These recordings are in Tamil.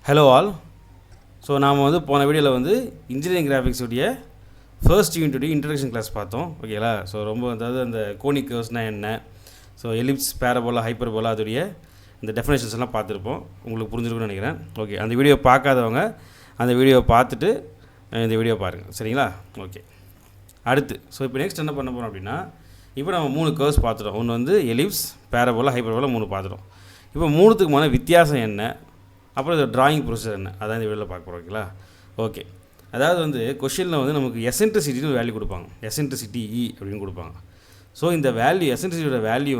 Hello all. ஸோ நாம் போன வீடியோவில் இன்ஜினியரிங் கிராஃபிக்ஸ் உடைய ஃபர்ஸ்ட் யூனிட்டுடைய இன்ட்ரடக்ஷன் கிளாஸ் பார்த்தோம். ஓகேங்களா? ஸோ ரொம்ப அதாவது அந்த கோனிக் கர்வ்ஸ்னால் என்ன, ஸோ எலிப்ஸ், பேரபோலா, ஹைப்பர்போலா அதோடைய இந்த டெஃபினேஷன்ஸ் எல்லாம் பார்த்துருப்போம். உங்களுக்கு புரிஞ்சிருக்குன்னு நினைக்கிறேன். ஓகே, அந்த வீடியோ பார்க்காதவங்க அந்த வீடியோவை பார்த்துட்டு இந்த வீடியோ பாருங்கள். சரிங்களா? ஓகே, அடுத்து இப்போ நெக்ஸ்ட் என்ன பண்ண போகிறோம் அப்படின்னா, இப்போ நம்ம 3 கர்வ்ஸ் பார்த்துட்டோம். ஒன்று எலிப்ஸ், பேரபோலா, ஹைப்பர்போலா 3 பார்த்துட்டோம். இப்போ 3த்துக்குமான வித்தியாசம் என்ன, அப்புறம் இது ட்ராயிங் ப்ரொசீஜர் என்ன, அதான் இந்த வீடியோவில் பார்க்க போகிறோம். ஓகேங்களா? ஓகே, அதாவது கொஷினில் நமக்கு எசென்ட்ரிசிட்டின்னு வேல்யூ கொடுப்பாங்க. எசென்ட்ரிசிட்டி இ அப்படின்னு கொடுப்பாங்க. ஸோ இந்த வேல்யூ, எசென்ட்ரிசிட்டியோட வேல்யூ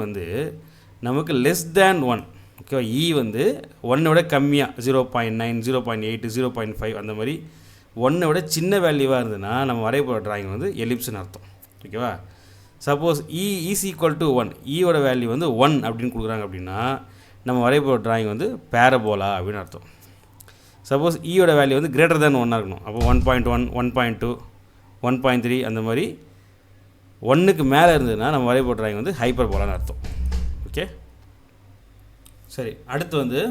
நமக்கு லெஸ் தேன் 1. ஓகேவா? இ 1 விட கம்மியாக 0.9, 0.8, 0.5 அந்த மாதிரி 1 விட சின்ன வேல்யூவாக இருந்ததுன்னா நம்ம வரைய போகிற ட்ராயிங் எலிப்ஸ்னு அர்த்தம். ஓகேவா? Suppose e is equal to 1, ஈயோட வேல்யூ 1 அப்படின்னு கொடுக்குறாங்க அப்படின்னா நம்ம வரைய போகிற ட்ராயிங் பேரபோலா அப்படின்னு அர்த்தம். சப்போஸ் ஈயோட வேல்யூ கிரேட்டர் தேன் 1 இருக்கணும். அப்போ 1.1, 1.2, 1.3 அந்த மாதிரி 1க்கு மேலே இருந்ததுன்னா நம்ம வரைய போகிற ட்ராயிங் ஹைப்பர்போலான்னு அர்த்தம். ஓகே, சரி. அடுத்து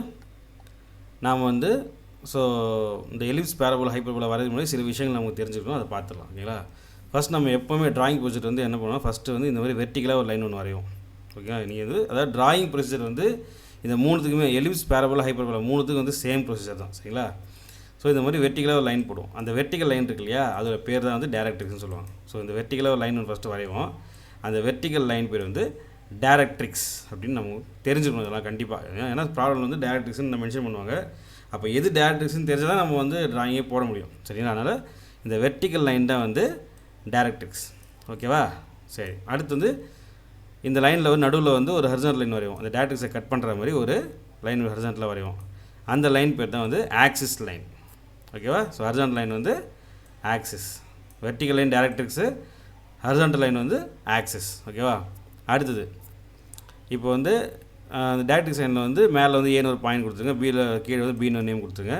நாம் ஸோ இந்த எலிப்ஸ், பேரபோலா, ஹைப்பர்போலா வரைய முன்னாடி சில விஷயங்கள் நமக்கு தெரிஞ்சுக்கணும். அதை பார்த்துடலாம். ஓகேங்களா? ஃபஸ்ட் நம்ம எப்போவுமே ட்ராயிங் ப்ரொசீஜர் என்ன பண்ணுவோம், ஃபஸ்ட்டு இந்த மாதிரி வெர்டிகலாக ஒரு லைன் ஒன்று வரையும். ஓகேங்களா? நீங்கள் அதாவது ட்ராயிங் ப்ரொசீஜர் இந்த 3த்துக்குமே எலிப்ஸ், பேரபோலா, ஹைப்பர்போலா 3த்துக்கும் சேம் ப்ரொசீஜர் தான். சரிங்களா? ஸோ இந்த மாதிரி வெர்டிகலாக ஒரு லைன் போடுவோம். அந்த வெர்டிகல் லைன் இருக்கு இல்லையா, அதோட பேர் தான் டைரக்ட்ரிக்ஸ்னு சொல்லுவாங்க. ஸோ இந்த வெர்டிகலாக ஒரு லைன் ஃபஸ்ட்டு வரைவோம். அந்த வெர்டிகல் லைன் பேர் டைரக்ட்ரிக்ஸ் அப்படின்னு நமக்கு தெரிஞ்சுக்கணும். இதெல்லாம் கண்டிப்பாக, ஏன்னா ப்ராப்ளம் டைரக்ட்ரிக்ஸ்னு மென்ஷன் பண்ணுவாங்க. அப்போ எது டைரக்ட்ரிக்ஸ்னு தெரிஞ்சால் தான் நம்ம ட்ராயிங்கே போட முடியும். சரிங்களா? அதனால் இந்த வெர்டிகல் லைன் தான் டைரக்ட்ரிக்ஸ். ஓகேவா? சரி. அடுத்து இந்த லைனில் நடுவில் ஒரு ஹரிசாண்டல் லைன் வரைவோம். அந்த டைரக்ட்ரிக்ஸை கட் பண்ணுற மாதிரி ஒரு லைன் ஹரிசாண்டலாக வரைவோம். அந்த லைன் பேர் தான் ஆக்சிஸ் லைன். ஓகேவா? So horizontal line axis, vertical line directrix, horizontal line axis. ஓகேவா? அடுத்தது இப்போ அந்த டைரக்ட்ரிக்ஸ் லைனில் மேலே ஏன்னு ஒரு பாயிண்ட் கொடுத்துருங்க, பியில் கீழே பின்னு நேம் கொடுத்துருங்க.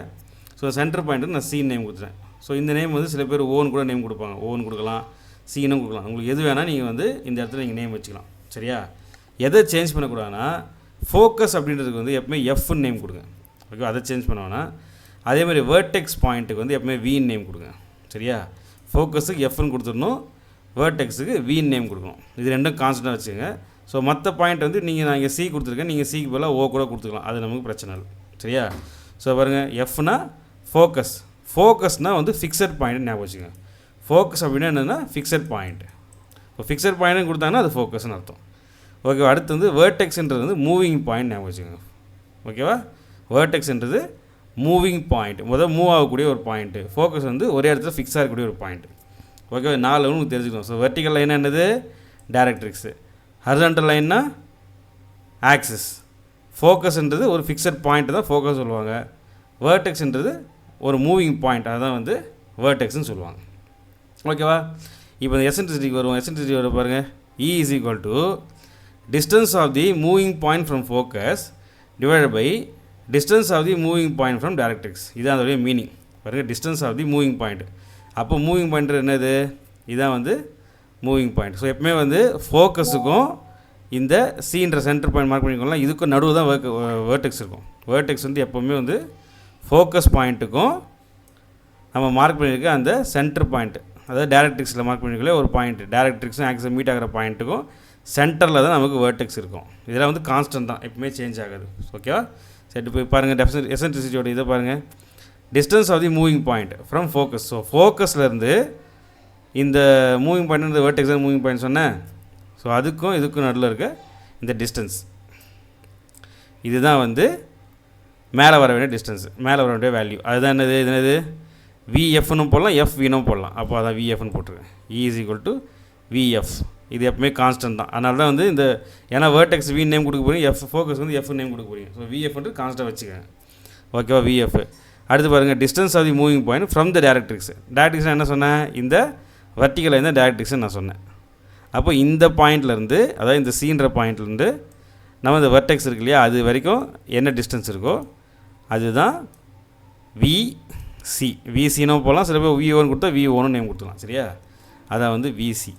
ஸோ சென்டர் பாயிண்ட்டு நான் சீன் நேம் கொடுத்துறேன். ஸோ இந்த நேம் சில பேர் ஓன் கூட நேம் கொடுப்பாங்க. ஓன் கொடுக்கலாம், சீனும் கொடுக்கலாம். உங்களுக்கு எது வேணால் நீங்கள் இந்த இடத்துல நீங்கள் நேம் வச்சுக்கலாம். சரியா? எதை சேஞ்ச் பண்ணக்கூடாதுன்னா, ஃபோக்கஸ் அப்படின்றதுக்கு எப்பவுமே எஃப்னு நேம் கொடுங்க. ஓகே, அதை சேஞ்ச் பண்ணுவோன்னா அதேமாதிரி வேர்டெக்ஸ் பாயிண்ட்டுக்கு எப்பவுமே வீன் நேம் கொடுங்க. சரியா? ஃபோக்கஸுக்கு எஃப்னு கொடுத்துடணும், வேர்டெக்ஸுக்கு வீன் நேம் கொடுக்கணும். இது ரெண்டும் கான்ஸ்டன்ட்டாக வச்சுக்கோங்க. ஸோ மற்ற பாயிண்ட் நீங்கள் நான் இங்கே சி கொடுத்துருக்கேன், நீங்கள் சிக்கு பதிலாக ஓ கூட கொடுத்துக்கலாம். அது நமக்கு பிரச்சனை இல்லை. சரியா? ஸோ பாருங்கள், எஃப்னா ஃபோக்கஸ், ஃபோக்கஸ்னால் ஃபிக்ஸட் பாயிண்ட் ஞாபகம் வச்சுக்கோங்க. ஃபோக்கஸ் அப்படின்னா என்னென்னா ஃபிக்ஸட் பாயிண்ட். இப்போ ஃபிக்ஸட் பாயிண்ட்னு கொடுத்தாங்கன்னா அது ஃபோக்கஸ்னு அர்த்தம். ஓகே, அடுத்து வேர்டெக்ஸ்ன்றது மூவிங் பாயிண்ட் ஞாபகம் வச்சுக்கோங்க. ஓகேவா? வேர்டெக்ஸ்ன்றது மூவிங் பாயிண்ட், மூவ் ஆகக்கூடிய ஒரு பாயிண்ட்டு. ஃபோக்கஸ் ஒரே இடத்துல ஃபிக்ஸாக இருக்கக்கூடிய ஒரு பாயிண்ட். ஓகே, 4 உங்களுக்கு தெரிஞ்சுக்கணும். ஸோ வெர்டிகல் லைன் என்னது, டைரக்ட்ரிக்ஸு. Horizontal லைன்னா axis. ஃபோக்கஸ்ன்றது ஒரு ஃபிக்ஸட் பாயிண்ட் தான் ஃபோக்கஸ் சொல்லுவாங்க. வேர்டெக்ஸ்ன்றது ஒரு மூவிங் பாயிண்ட், அதுதான் வேர்டெக்ஸ்ன்னு சொல்லுவாங்க. ஓகேவா? இப்போ இந்த எசென்ட்ரிசிட்டிக்கு வருவோம். எசென்ட்ரிசிட்டி பாருங்கள், E is equal to distance of the moving point from focus divided by distance of the moving point from directrix. இதுதான் அதோடைய மீனிங். பாருங்கள், distance of the moving point. அப்போ மூவிங் பாயிண்ட் என்னது, இதுதான் மூவிங் பாயிண்ட். ஸோ எப்பவுமே ஃபோக்கஸுக்கும் இந்த சீன்ற சென்டர் பாயிண்ட் மார்க் பண்ணிக்கலாம், இதுக்கும் நடுவு தான் வேர்டெக்ஸ் இருக்கும். வேர்டெக்ஸ் எப்போவுமே ஃபோக்கஸ் பாயிண்ட்டுக்கும் நம்ம மார்க் பண்ணியிருக்க அந்த சென்டர் பாயிண்ட், அதாவது டைரக்ட்ரிக்ஸில் மார்க் பண்ணிக்கல ஒரு பாயிண்ட், டைரக்ட்ரிக்ஸும் ஆக்சிஸ் மீட் ஆகிற பாயிண்ட்டுக்கும் சென்டரில் தான் நமக்கு வேர்டெக்ஸ் இருக்கும். இதெல்லாம் கான்ஸ்டன்ட் தான், எப்பவுமே சேஞ்ச் ஆகாது. ஓகேவா? சரி, போய் பாருங்கள் எசென்ட்ரிசிட்டியோட இதை பாருங்கள். Distance of the moving point from focus. So ஃபோக்கஸ்லேருந்து இந்த மூவிங் பாயிண்ட் வேர்டெக்ஸ் தான் மூவிங் பாயிண்ட் சொன்னேன். ஸோ அதுக்கும் இதுக்கும் நடுவில் இருக்க இந்த டிஸ்டன்ஸ், இதுதான் மேலே வர வேண்டிய டிஸ்டன்ஸ், மேலே வர வேண்டிய வேல்யூ. அதுதான் என்னது, இது என்னது, விஎஃப்னு போடலாம், எஃப்வினும் போடலாம். அப்போ அதான் விஎஃப்னு போட்டிருக்கேன். இ இஸ் ஈக்குவல் டு விஎஃப். இது எப்பவுமே கான்ஸ்டன்ட் தான். அதனால தான் இந்த ஏன்னா வேர்டெக்ஸ் வி நேம் கொடுக்க போகிறீங்க, எஃப் ஃபோக்கஸ் எஃப் நேம் கொடுக்க போகிறீங்க. ஸோ விஎஃப்ன்ட்டு கான்ஸ்டாக வச்சுக்கோங்க. ஓகேவா? விஎஃப். அடுத்து பாருங்கள், distance of the moving point from the directrix. Directrix என்ன சொன்னேன், இந்த வெர்டிகல் லைன் தான் டைரக்ட்ரிக்ஸ்னு நான் சொன்னேன். அப்போ இந்த பாயிண்ட்லேருந்து, அதாவது இந்த சீன்ற பாயிண்ட்லேருந்து நம்ம இந்த வெர்டெக்ஸ் இருக்கு இல்லையா, அது வரைக்கும் என்ன டிஸ்டன்ஸ் இருக்கோ அதுதான் விசி. விசினும் போகலாம், சில பேர் வி1 கொடுத்தா வி1 நேம் கொடுத்துக்கலாம். சரியா? அதான் விசி.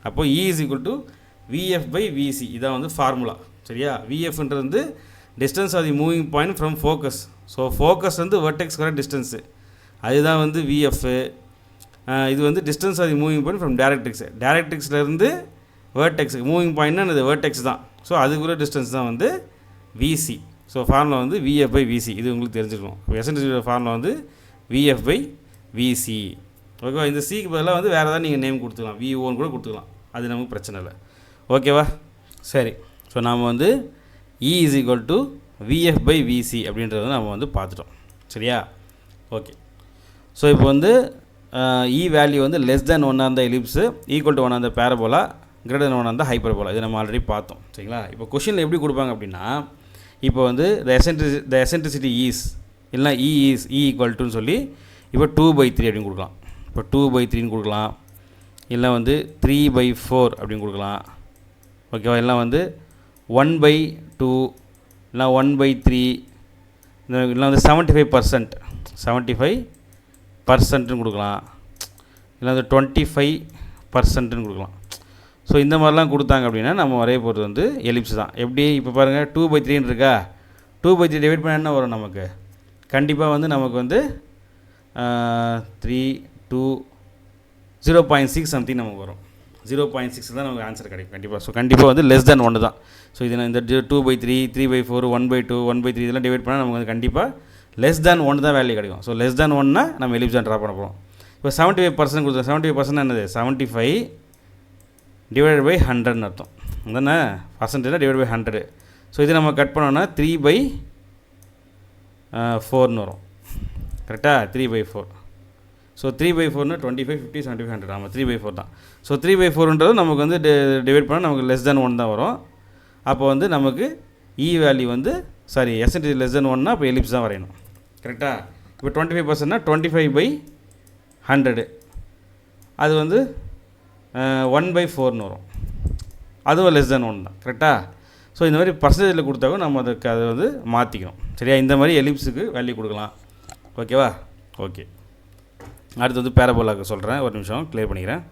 அப்போ E is equal to VF by VC. இதான் ஃபார்முலா. சரியா? VFன்றது distance of the moving point from focus. So focus வந்து வெர்டெக்ஸ் வர டிஸ்டன்ஸு, அதுதான் வந்து விஎஃப். இது வந்து distance of the moving point from directrix, டேரக்ட்ரிக்ஸ்லேருந்து வேர்டெக்ஸுக்கு மூவிங் பாயிண்ட்னா அது வேர்டெக்ஸ் தான். ஸோ அதுக்குள்ள டிஸ்டன்ஸ் தான் வந்து விசி. ஸோ ஃபார்முலா வந்து விஎஃப் பை விசி, இது உங்களுக்கு தெரிஞ்சுக்கணும். எசன்ட்ரிசிட்டியோட ஃபார்முலா வந்து விஎஃப் பை விசி. ஓகேவா? இந்த சிக்கு பதிலாக வந்து வேறு ஏதாவது நீங்கள் நேம் கொடுத்துக்கலாம், விஓன்னு கூட கொடுத்துக்கலாம், அது நமக்கு பிரச்சனை இல்லை. ஓகேவா? சரி. ஸோ நாம் வந்து e is equal to V F by V C அப்படின்றத நம்ம வந்து பார்த்துட்டோம். சரியா? ஓகே. ஸோ இப்போ வந்து இ வேல்யூ வந்து லெஸ் தேன் 1 அந்த எலிப்ஸு, ஈக்குவல் டு 1 அந்த பேரபோலா, கிரேட்டர் தேன் 1 அந்த ஹைப்பர்போலா. இது நம்ம ஆல்ரெடி பார்த்தோம். சரிங்களா? இப்போ கொஷினில் எப்படி கொடுப்பாங்க அப்படின்னா, இப்போ வந்து த எசன்ட்ரிசிட்டி ஈஸ் இல்லைனா இ இஸ் இ ஈக்குவல் டுன்னு சொல்லி இப்போ 2/3 அப்படின்னு கொடுக்கலாம். இப்போ 2/3ன்னு கொடுக்கலாம், இல்லை வந்து 3/4 அப்படின்னு கொடுக்கலாம். ஓகேவா? இல்லை வந்து 1/2 இல்லை 1/3 இல்லை வந்து 75% கொடுக்கலாம், இல்லை வந்து 25%ன்னு கொடுக்கலாம். ஸோ இந்த மாதிரிலாம் கொடுத்தாங்க அப்படின்னா நம்ம வரைய போகிறது வந்து எலிப்ஸ் தான். எப்படி இப்போ பாருங்கள், 2/3ன்னு இருக்கா, 2/3 டிவைட் பண்ண என்ன வரும் நமக்கு? கண்டிப்பாக வந்து நமக்கு வந்து 3 2 0.6 சம்திங் நமக்கு வரும். 0.6 தான் நமக்கு ஆன்சர் கிடைக்கும் கண்டிப்பாக. ஸோ கண்டிப்பாக வந்து லெஸ் தேன் 1 தான். ஸோ இது நான் இந்த 2/3 3/4 1/2 1/3 இதெல்லாம் டிவைட் பண்ணால் நமக்கு வந்து கண்டிப்பாக லெஸ் தேன் 1 தான் வேல்யூ கிடைக்கும். ஸோ லெஸ் தேன் 1னா நம்ம எலிப்ஸ் தான் ட்ரா பண்ண போகிறோம். இப்போ 75% கொடுத்தோம். 75% என்னது? 75 டிவைடட் பை 100ன்னு அர்த்தம் தானே? Percentage divide by 100. ஸோ இது நம்ம கட் பண்ணோன்னா 3/4ன்னு வரும். கரெக்டாக? 3/4. ஸோ 3/4னா 25 50 75 100. ஆமாம், 3/4 தான். ஸோ 3/4ன்றது நமக்கு வந்து டிவைட் பண்ணால் நமக்கு லெஸ் தேன் 1 தான் வரும். அப்போ வந்து நமக்கு இ வேல்யூ வந்து எசன்ட்ரிசிட்டி லெஸ் தேன் 1னா அப்போ எலிப்ஸ் தான் வரையணும். கரெக்டாக? இப்போ 25%னா 25/100, அது வந்து 1/4ன்னு வரும், அதுவும் லெஸ் தேன் 1 தான். கரெக்டாக? ஸோ இந்த மாதிரி பர்சன்டேஜில் கொடுத்தாலும் நம்ம அதுக்கு அதை வந்து மாற்றிக்கணும். சரியா? இந்த மாதிரி எலிப்ஸுக்கு வேல்யூ கொடுக்கலாம். ஓகேவா? ஓகே. அடுத்து வந்து பேரபோலாக்கு சொல்கிறேன், ஒரு நிமிஷம் கிளியர் பண்ணிக்கிறேன்.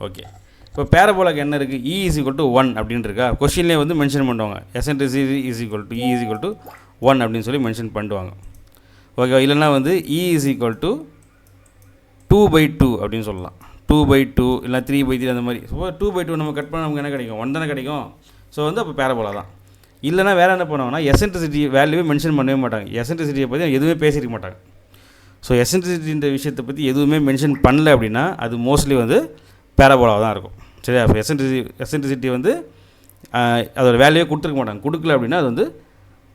ஓகே. இப்போ பேரபோலாக்கு என்ன இருக்குது? இ இஸ் ஈக்குவல் டு 1 அப்படின்னு இருக்கா, கொஷின்லேயே வந்து மென்ஷன் பண்ணுவாங்க. Eccentricity is equal to E is equal to 1 அப்படின்னு சொல்லி மென்ஷன் பண்ணுவாங்க. ஓகேவா? இல்லைனா வந்து இ இஸ் ஈக்குவல் டு 2/2 அப்படின்னு சொல்லலாம். 2/2 இல்லை 3/3 அந்த மாதிரி. ஸோ 2/2 நம்ம கட் பண்ணால் நமக்கு என்ன கிடைக்கும்? 1 தானே கிடைக்கும். ஸோ வந்து அப்போ பேரபோலா தான். இல்லைனா வேறு என்ன பண்ணுவாங்கன்னா, எசன்ட்ரிசிட்டி வேல்யூவே மென்ஷன் பண்ணவே மாட்டாங்க. எசன்ட்ரிசிட்டியை பற்றி எதுவுமே பேசியிருக்க மாட்டாங்க. ஸோ எசன்ட்ரிசிட்டின்ற விஷயத்தை பற்றி எதுவுமே மென்ஷன் பண்ணல அப்படின்னா அது மோஸ்ட்லி வந்து பேரபோலாவாக தான் இருக்கும். சரியா? இப்போ எசன்ட்ரிசிட்டி வந்து அதோட வேல்யூவே கொடுத்துருக்க மாட்டாங்க. கொடுக்கல அப்படின்னா அது வந்து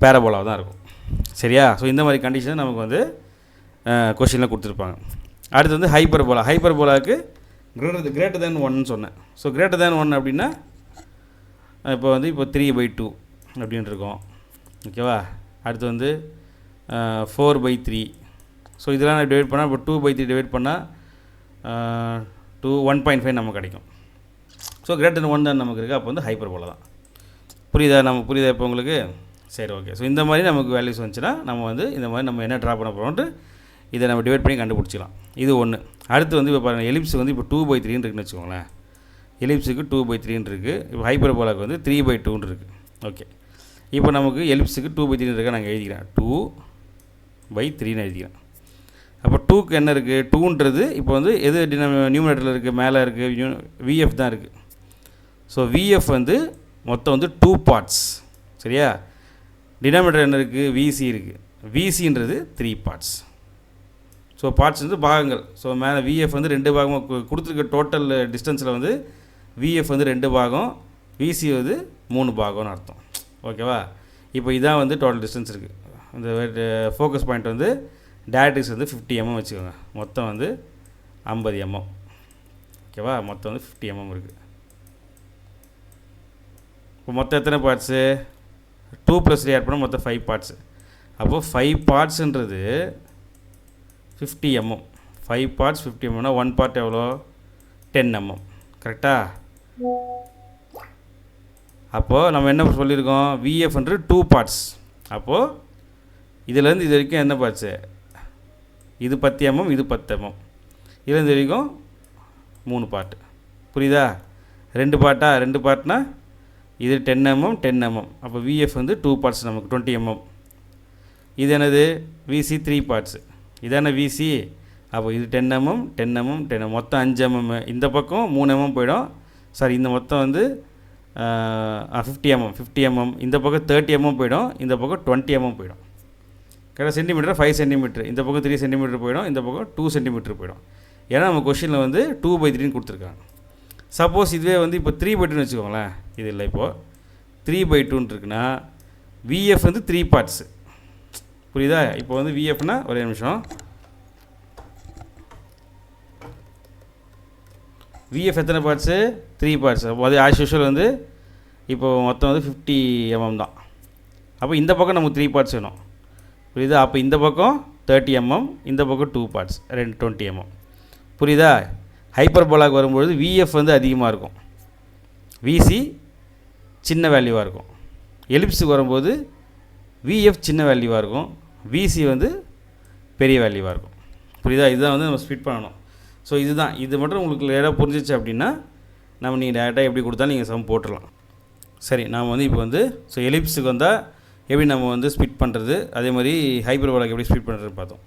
பேரபோலாவாக தான் இருக்கும். சரியா? ஸோ இந்த மாதிரி கண்டிஷன் நமக்கு வந்து கொஷினில் கொடுத்துருப்பாங்க. அடுத்து வந்து ஹைப்பர்போலா. ஹைப்பர்போலாவுக்கு கிரேட்டர் தேன் 1ன்னு சொன்னேன். ஸோ கிரேட்டர் தேன் 1 அப்படின்னா இப்போ வந்து இப்போ 3/2 அப்படின்னு இருக்கும். ஓகேவா? அடுத்து வந்து 4/3. ஸோ இதெல்லாம் டிவைட் பண்ணால் இப்போ 2/3 டிவைட் பண்ணால் 1.5 நமக்கு கிடைக்கும். ஸோ கிரேட்டர் தேன் 1 தான் நமக்கு இருக்குது. அப்போ வந்து ஹைப்பர்போலா தான். புரியுதா இப்போ உங்களுக்கு? சரி, ஓகே. ஸோ இந்த மாதிரி நமக்கு வேல்யூஸ் வந்துச்சுன்னா நம்ம வந்து இந்த மாதிரி நம்ம என்ன ட்ரா பண்ண போகிறோம்ட்டு இதை நம்ம டிவைட் பண்ணி கண்டுபிடிச்சிக்கலாம். இது ஒன்று. அடுத்து வந்து இப்போ பாருங்கள், எலிப்ஸுக்கு வந்து இப்போ 2/3ன்னு இருக்குன்னு வச்சுக்கோங்களேன். எலிப்ஸுக்கு 2/3ன்னு இருக்குது. இப்போ ஹைப்பர்போலாக்கு வந்து 3/2ன்னு இருக்குது. ஓகே. இப்போ நமக்கு எலிப்ஸுக்கு 2/3ன்னு இருக்கா, நாங்கள் எழுதிக்கிறேன் 2/3ன்னு எழுதிக்கிறேன். அப்போ 2க்கு என்ன இருக்குது? 2ன்றது இப்போ வந்து எது நியூமரேட்டரில் இருக்குது? மேலே இருக்குது, விஎஃப் தான் இருக்குது. ஸோ விஎஃப் வந்து மொத்தம் வந்து 2 பார்ட்ஸ். சரியா? டினாமினேட்டர் என்ன இருக்குது? விசி இருக்குது. விசின்றது 3 பார்ட்ஸ். ஸோ பார்ட்ஸ் வந்து பாகங்கள். ஸோ மேலே விஎஃப் வந்து 2 பாகமாக கொடுத்துருக்க டோட்டல் டிஸ்டன்ஸில் வந்து விஎஃப் வந்து 2 பாகம், விசி வந்து 3 பாகம்னு அர்த்தம். ஓகேவா? இப்போ இதான் வந்து டோட்டல் டிஸ்டன்ஸ் இருக்குது. இந்த ஃபோக்கஸ் பாயிண்ட் வந்து டேரக்ட்ரிக்ஸ் வந்து 50 mm வச்சுக்கோங்க. மொத்தம் வந்து 50 mm. ஓகேவா? மொத்தம் வந்து 50 mm இருக்குது. இப்போ மொத்தம் எத்தனை பார்ட்ஸு? 2 + 3 ஆட் பண்ணால் மொத்தம் 5 பார்ட்ஸு. அப்போது 5 பார்ட்ஸுன்றது 50 mm. 5 பார்ட்ஸ் 50 mmனா 1 பார்ட் எவ்வளோ? 10 mm. கரெக்டாக? அப்போது நம்ம என்ன சொல்லியிருக்கோம்? விஎஃப்ன்றது 2 பார்ட்ஸ். அப்போது இதுலேருந்து இது வரைக்கும் என்ன பார்ட்ஸு? இது 10 mm, இது 10 mm. இதுலேருந்து வரைக்கும் 3 பார்ட்டு. புரியுதா? 2 பார்ட்டா? 2 பார்ட்னா இது 10 mm 10 mm. அப்போ விஎஃப் வந்து 2 பார்ட்ஸ் நமக்கு 20 mm. இது என்னது விசி 3 பார்ட்ஸு, இதான விசி. அப்போ இது 10 mm 10 mm 10 mm மொத்தம் 5 mm. இந்த பக்கம் 3 mm போயிடும். சாரி, இந்த மொத்தம் வந்து 50 mm 50 mm. இந்த பக்கம் 30 mm போயிடும், இந்த பக்கம் 20 mm போயிடும். கரெக்டாக சென்டிமீட்டர் 5 சென்டிமீட்டர், இந்த பக்கம் 3 சென்டிமீட்டர் போயிடும், இந்த பக்கம் 2 சென்டிமீட்டர் போயிடும். ஏன்னா நம்ம கொஷினில் வந்து 2/3 கொடுத்துருக்காங்க. சப்போஸ் இதுவே வந்து இப்போ 3/2 வச்சுக்கோங்களேன், இது இல்லை இப்போது 3/2 இருக்குன்னா விஎஃப் வந்து 3 பார்ட்ஸு. புரியுதா? இப்போ வந்து விஎஃப்னா ஒரே நிமிஷம், விஎஃப் எத்தனை பார்ட்ஸு 3 பார்ட்ஸு. அப்போ அது ஆஸ் யூஷுவல் வந்து இப்போ மொத்தம் வந்து 50 mm தான். அப்போ இந்த பக்கம் நமக்கு 3 பார்ட்ஸ் வேணும். புரியுதா? அப்போ இந்த பக்கம் 30 mm, இந்த பக்கம் 2 பார்ட்ஸ் 20 mm. புரியுதா? ஹைப்பர்போலாக்கு வரும்பொழுது விஎஃப் வந்து அதிகமாக இருக்கும், விசி சின்ன வேல்யூவாக இருக்கும். எலிப்ஸுக்கு வரும்போது விஎஃப் சின்ன வேல்யூவாக இருக்கும், விசி வந்து பெரிய வேல்யூவாக இருக்கும். புரியுதா? இதுதான் வந்து நம்ம ஸ்பிட் பண்ணணும். ஸோ இதுதான், இது மட்டும் உங்களுக்கு லேடாக புரிஞ்சிச்சு அப்படின்னா நம்ம நீங்கள் டேரெக்டாக எப்படி கொடுத்தாலும் நீங்கள் சம் போட்டுடலாம். சரி, நாம் வந்து இப்போ வந்து ஸோ எலிப்ஸுக்கு வந்தால் எப்படி நம்ம வந்து ஸ்பிட் பண்ணுறது, அதே மாதிரி ஹைப்பர்போலாக்கு எப்படி ஸ்பிட் பண்ணுறதுன்னு பார்த்தோம்.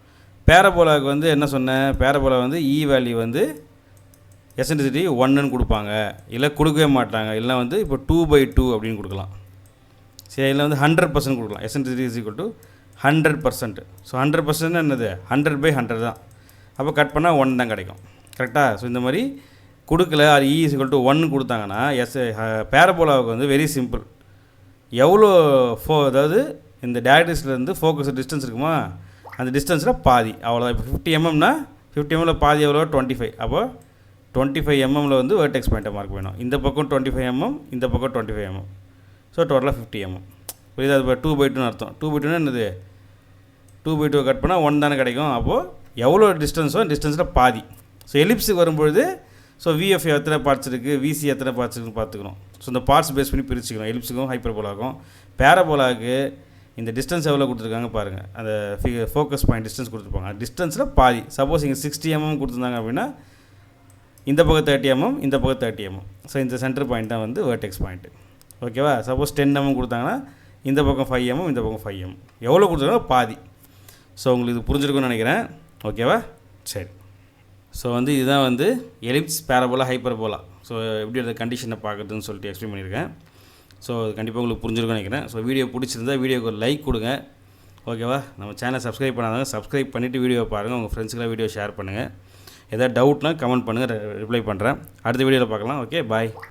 பேரபோலாவுக்கு வந்து என்ன சொன்னேன், பேரபோலா வந்து இ வேல்யூ வந்து எசன்ட்ரிசிட்டி 1ன்னு கொடுப்பாங்க, இல்லை கொடுக்கவே மாட்டாங்க. இல்லை வந்து இப்போ 2/2 அப்படின்னு கொடுக்கலாம். சரி, இல்லை வந்து 100% கொடுக்கலாம். Eccentricity is equal to 100%. So 100% என்னது 100/100 தான். அப்போ கட் பண்ணால் 1 தான் கிடைக்கும். கரெக்டாக? ஸோ இந்த மாதிரி கொடுக்கல, அது இ இஸ் ஈக்குவல் டு 1 கொடுத்தாங்கன்னா பேரபோலாவுக்கு வந்து வெரி சிம்பிள். எவ்வளோ அதாவது இந்த டேரக்ட்ரிஸ்லேருந்து ஃபோக்கஸ் டிஸ்டன்ஸ் இருக்குமா, அந்த டிஸ்டன்ஸில் பாதி அவ்வளோதான். இப்போ 50 mmனா 50 mmல பாதி எவ்வளோ 25. அப்போ 25 mmல வந்து வெர்டெக்ஸ் பாயிண்ட்டை மார்க் வேணும். இந்த பக்கம் 25 mm, இந்த பக்கம் 25 mm. ஸோ டோட்டலாக 50 mm. புரியுது? அது இப்போ 2/2 அர்த்தம். 2/2 என்னது 2/2 கட் பண்ணால் 1 தானே கிடைக்கும். அப்போது எவ்வளோ டிஸ்டன்ஸோ டிஸ்டன்ஸில் பாதி. ஸோ எலிப்ஸுக்கு வரும்பொழுது ஸோ விஎஃப் எத்தனை பார்ட்ஸ் இருக்குது, விசி எத்தனை பார்ட்ஸ் இருக்குன்னு பார்த்துக்கணும். ஸோ இந்த பார்ட்ஸ் பேஸ் பண்ணி பிரிச்சுக்கணும். எலிப்ஸுக்கும் ஹைப்பர்போலாக்கும். பேரபோலாவுக்கு இந்த டிஸ்டன்ஸ் எவ்வளோ கொடுத்துருக்காங்க பாருங்கள், அந்த ஃபோக்கஸ் பாயிண்ட் டிஸ்டன்ஸ் கொடுத்துருப்பாங்க, டிஸ்டன்ஸில் பாதி. சப்போஸ் இங்கே 60 mm கொடுத்துருந்தாங்க அப்படின்னா இந்த பக்கம் 30 mm, இந்த பக்கம் 30 mm. ஸோ இந்த சென்டர் பாயிண்ட் தான் வந்து வெர்டெக்ஸ் பாயிண்ட்டு. ஓகேவா? சப்போஸ் 10 mm கொடுத்தாங்கன்னா இந்த பக்கம் 5 mm, இந்த பக்கம் 5 mm. எவ்வளோ கொடுத்துருக்காங்க பாதி. ஸோ உங்களுக்கு இது புரிஞ்சிருக்குன்னு நினைக்கிறேன். ஓகேவா? சரி. ஸோ வந்து இதுதான் வந்து எலிப்ஸ், பேரபோலா, ஹைப்பர்போலா. ஸோ எப்படி அந்த கண்டிஷனை பார்க்குறதுன்னு சொல்லிட்டு எக்ஸ்பிளைன் பண்ணியிருக்கேன். ஸோ கண்டிப்பாக உங்களுக்கு புரிஞ்சிருக்குன்னு நினைக்கிறேன். ஸோ வீடியோ பிடிச்சிருந்தா வீடியோக்கு ஒரு லைக் கொடுங்க. ஓகேவா? நம்ம சேனலை சப்ஸ்கிரைப் பண்ணாதாங்க சப்ஸ்கிரைப் பண்ணிவிட்டு வீடியோ பாருங்கள், உங்கள் ஃப்ரெண்ட்ஸுக்கெல்லாம் வீடியோ ஷேர் பண்ணுங்கள். எதாவது டவுட்னா கமெண்ட் பண்ணுங்கள், ரிப்ளை பண்ணுறேன். அடுத்த வீடியோவில் பார்க்கலாம். ஓகே, பாய்.